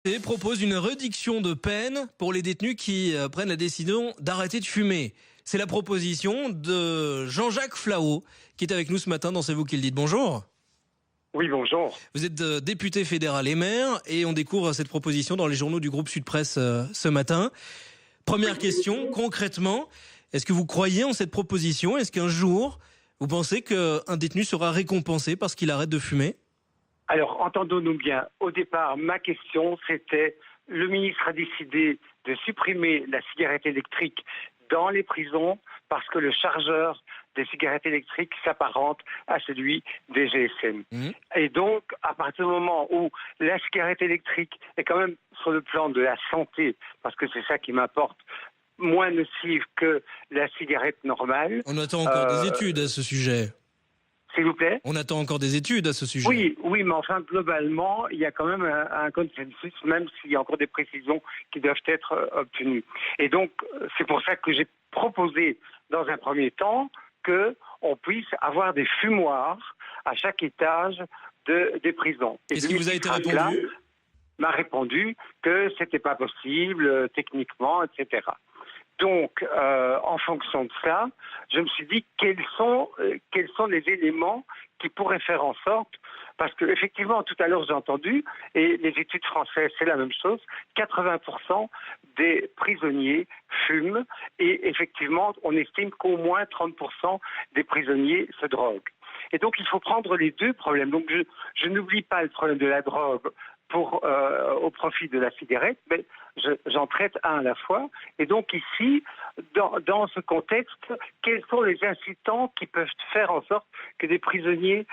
Et propose une réduction de peine pour les détenus qui prennent la décision d'arrêter de fumer. C'est la proposition de Jean-Jacques Flahaux qui est avec nous ce matin dans C'est vous qui le dites. Bonjour. Oui, bonjour. Vous êtes député fédéral et maire et on découvre cette proposition dans les journaux du groupe Sud Presse ce matin. Première question, concrètement, est-ce que vous croyez en cette proposition ? Est-ce qu'un jour, vous pensez qu'un détenu sera récompensé parce qu'il arrête de fumer ? Alors, entendons-nous bien. Au départ, ma question, c'était le ministre a décidé de supprimer la cigarette électrique dans les prisons parce que le chargeur des cigarettes électriques s'apparente à celui des GSM. Et donc, à partir du moment où la cigarette électrique est quand même sur le plan de la santé, parce que c'est ça qui m'importe, moins nocive que la cigarette normale. On attend encore des études à ce sujet. S'il vous plaît ? On attend encore des études à ce sujet. Oui, mais enfin, globalement, il y a quand même un consensus, même s'il y a encore des précisions qui doivent être obtenues. Et donc, c'est pour ça que j'ai proposé, dans un premier temps, qu'on puisse avoir des fumoirs à chaque étage des prisons. Et qu'est-ce qui vous a été répondu ? M'a répondu que c'était pas possible, techniquement, etc. Donc, en fonction de ça, je me suis dit quels sont les éléments qui pourraient faire en sorte, parce que effectivement, tout à l'heure j'ai entendu, et les études françaises, c'est la même chose, 80% des prisonniers fument, et effectivement, on estime qu'au moins 30% des prisonniers se droguent. Et donc, il faut prendre les deux problèmes. Donc, je n'oublie pas le problème de la drogue au profit de la cigarette, mais j'en traite un à la fois. Et donc ici, dans ce contexte, quels sont les incitants qui peuvent faire en sorte que des prisonniers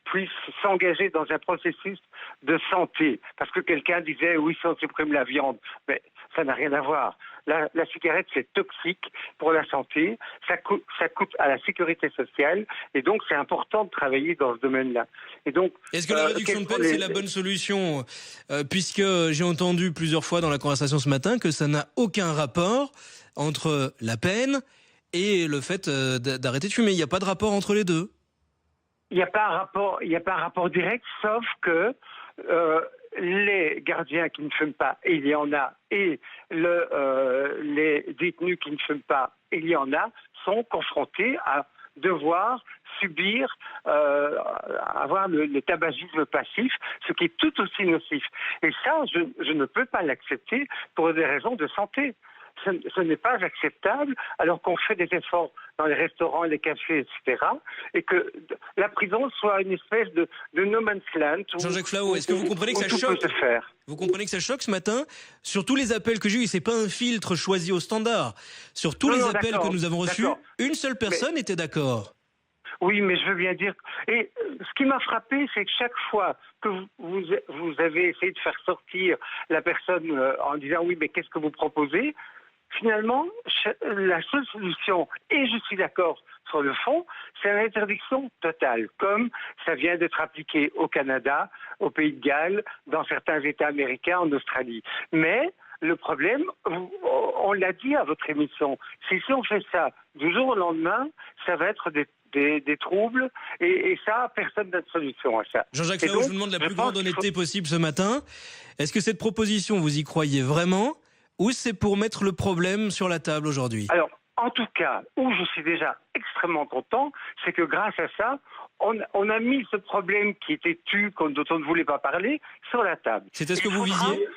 puissent s'engager dans un processus de santé ? Parce que quelqu'un disait, oui, si on supprime la viande, mais ça n'a rien à voir. La cigarette, c'est toxique pour la santé, ça coûte à la sécurité sociale, et donc c'est important de travailler dans ce domaine-là. Et donc, est-ce que la réduction de peine, c'est la bonne solution ? Puisque j'ai entendu plusieurs fois dans la conversation ce matin que ça n'a aucun rapport entre la peine et le fait d'arrêter de fumer. Il n'y a pas de rapport entre les deux. Il n'y a pas un rapport direct, sauf que les gardiens qui ne fument pas, et il y en a, et les détenus qui ne fument pas, et il y en a, sont confrontés à devoir subir, avoir le tabagisme passif, ce qui est tout aussi nocif. Et ça, je ne peux pas l'accepter pour des raisons de santé. Ce n'est pas acceptable alors qu'on fait des efforts dans les restaurants, les cafés, etc. et que la prison soit une espèce de no man's land. Jean-Jacques Flahaux, est-ce que vous comprenez que ça choque ? Vous comprenez que ça choque ce matin ? Sur tous les appels que j'ai eus, et c'est pas un filtre choisi au standard, sur tous les appels que nous avons reçus, une seule personne était d'accord. Oui, mais je veux bien dire... Et ce qui m'a frappé, c'est que chaque fois que vous avez essayé de faire sortir la personne en disant « oui, mais qu'est-ce que vous proposez ?» Finalement, la seule solution, et je suis d'accord sur le fond, c'est l'interdiction totale, comme ça vient d'être appliqué au Canada, au Pays de Galles, dans certains États américains, en Australie. Mais le problème, on l'a dit à votre émission, c'est si on fait ça du jour au lendemain, ça va être des troubles, et ça, personne n'a de solution à ça. Jean-Jacques Flahaux, je vous demande la plus grande honnêteté possible ce matin. Est-ce que cette proposition, vous y croyez vraiment ? Ou c'est pour mettre le problème sur la table aujourd'hui ? Alors, en tout cas, où je suis déjà extrêmement content, c'est que grâce à ça, on a mis ce problème qui était dont on ne voulait pas parler, sur la table. C'était ce que vous visiez ?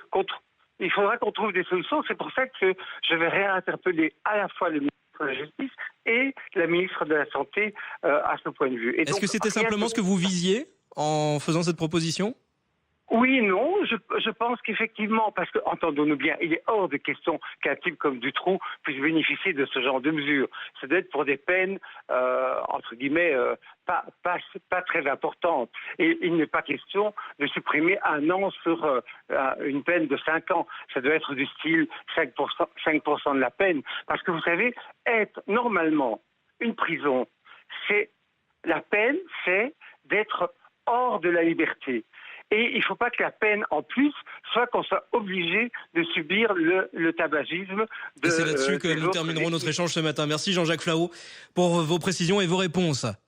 Il faudra qu'on trouve des solutions. C'est pour ça que je vais réinterpeller à la fois le ministre de la Justice et la ministre de la Santé à ce point de vue. Est-ce que c'était simplement ce que vous visiez en faisant cette proposition ? Oui, non, je pense qu'effectivement, parce que, entendons-nous bien, il est hors de question qu'un type comme Dutroux puisse bénéficier de ce genre de mesures. Ça doit être pour des peines, entre guillemets, pas très importantes. Et il n'est pas question de supprimer 1 an sur une peine de 5 ans. Ça doit être du style 5% de la peine. Parce que vous savez, normalement, une prison, la peine, c'est d'être hors de la liberté. Et il ne faut pas que la peine, en plus, soit qu'on soit obligé de subir le tabagisme. Et c'est là-dessus que nous terminerons notre échange ce matin. Merci Jean-Jacques Flahaux pour vos précisions et vos réponses.